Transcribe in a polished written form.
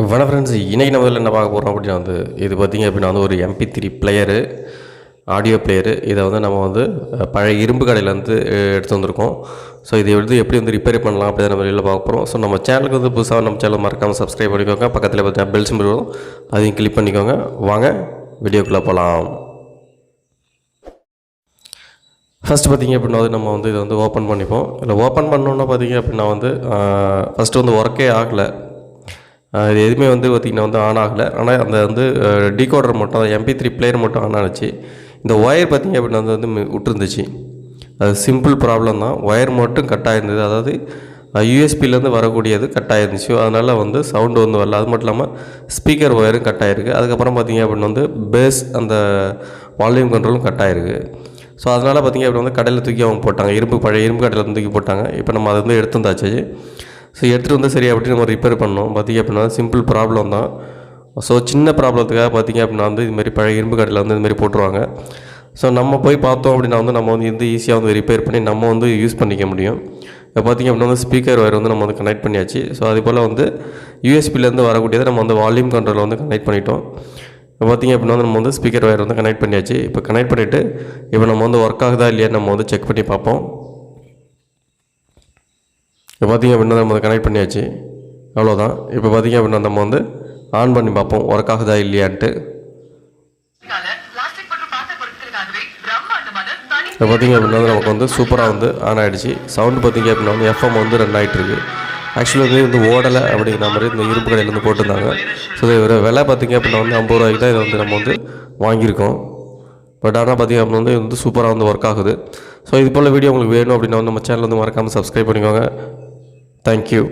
வணக்கம் ஃப்ரெண்ட்ஸ், இன்றைக்கி நம்ம என்ன பார்க்க போகிறோம் அப்படின்னா இது பார்த்திங்க அப்படின்னா ஒரு MP3 பிளேயரு, ஆடியோ பிளேயரு. இதை நம்ம பழைய இரும்பு கடையிலேருந்து எடுத்து வந்திருக்கோம். ஸோ இதை எப்படி ரிப்பேர் பண்ணலாம் அப்படி தான் நம்ம வெளியில் பார்க்க போகிறோம். ஸோ நம்ம சேனலுக்கு புதுசாக நம்ம சேனல் மறக்காமல் சப்ஸ்கிரைப் பண்ணிக்கோங்க. பக்கத்தில் பார்த்தீங்கன்னா பெல் சிம்பிள் வரும், அதையும் கிளிக் பண்ணிக்கோங்க. வாங்க வீடியோக்குள்ளே போகலாம். ஃபஸ்ட்டு பார்த்திங்க அப்படின்னா நம்ம இதை ஓப்பன் பண்ணிப்போம். இல்லை ஓப்பன் பண்ணோன்னா பார்த்திங்க அப்படின்னா ஃபஸ்ட்டு ஒர்க்கே ஆகலை. இது எதுவுமே பார்த்திங்கன்னா ஆன் ஆகலை. ஆனால் அந்த டீகோடர் மட்டும் MP3 பிளேயர் மட்டும் ஆன் ஆனிச்சு. இந்த ஒயர் பார்த்திங்க அப்படின்னா விட்டுருந்துச்சு. அது சிம்பிள் ப்ராப்ளம் தான். ஒயர் மட்டும் கட் ஆகிருந்தது. அதாவது யூஎஸ்பிலேருந்து வரக்கூடியது கட் ஆகிருந்துச்சு. அதனால் சவுண்டு வரல. அது மட்டும் இல்லாமல் ஸ்பீக்கர் ஒயரும் கட் ஆகிருக்கு. அதுக்கப்புறம் பார்த்திங்க அப்படின்னா பேஸ் அந்த வால்யூம் கண்ட்ரோலும் கட் ஆகிருக்கு. ஸோ அதனால் பார்த்திங்க அப்படின்னா கடையில் தூக்கி அவங்க போட்டாங்க. பழைய இரும்பு கடையில் தூக்கி போட்டாங்க. இப்போ நம்ம அதை எடுத்து வந்தாச்சு. ஸோ எடுத்துகிட்டு சரி அப்படின்னு நம்ம ரிப்பேர் பண்ணோம். பார்த்திங்க அப்படின்னா சிம்பிள் ப்ராப்ளம் தான். ஸோ சின்ன ப்ராப்ளத்துக்காக பார்த்திங்க அப்படின்னா இதுமாரி பழைய இரும்பு கடையில் இதுமாரி போட்டுருவாங்க. ஸோ நம்ம போய் பார்த்தோம் அப்படின்னா நம்ம ஈஸியாக ரிப்பேர் பண்ணி நம்ம யூஸ் பண்ணிக்க முடியும். இப்போ பார்த்திங்க அப்படின்னா ஸ்பீக்கர் ஒயர் நம்ம கனெக்ட் பண்ணியாச்சு. ஸோ அதே போல் யூஎஸ்பிலேருந்து வரக்கூடியதை நம்ம வால்யூம் கண்ட்ரோலில் கனெக்ட் பண்ணிட்டோம். இப்போ பார்த்திங்க அப்படின்னா நம்ம ஸ்பீக்கர் ஒயர் கனெக்ட் பண்ணியாச்சு. இப்போ கனெக்ட் பண்ணிவிட்டு இப்போ நம்ம ஒர்க் ஆகுதா இல்லையா நம்ம செக் பண்ணி பார்ப்போம். இப்போ பார்த்திங்க அப்படின்னா நம்ம கனெக்ட் பண்ணியாச்சு. அவ்வளோதான். இப்போ பார்த்திங்க அப்படின்னா நம்ம ஆன் பண்ணி பார்ப்போம் ஒர்க் ஆகுதா இல்லையான்ட்டு. இப்போ பார்த்திங்க அப்படின்னா நமக்கு சூப்பராக ஆன் ஆகிடுச்சு. சவுண்டு பார்த்திங்க அப்படின்னா FM ரன் ஆகிட்டுருக்கு. ஆக்சுவலாக ஓடலை அப்படிங்கிற மாதிரி இந்த இரும்பு கடையிலேருந்து போட்டிருந்தாங்க. ஸோ இது விலை பார்த்திங்க அப்படின்னா 50 ரூபாய்க்கு தான் இதை நம்ம வாங்கியிருக்கோம். பட் ஆனால் பார்த்திங்க அப்படின்னா சூப்பராக ஒர்க் ஆகுது. ஸோ இது போல் வீடியோ உங்களுக்கு வேணும் அப்படின்னா நம்ம சேனல் மறக்காமல் சப்ஸ்கிரைப் பண்ணிக்கோங்க. Thank you.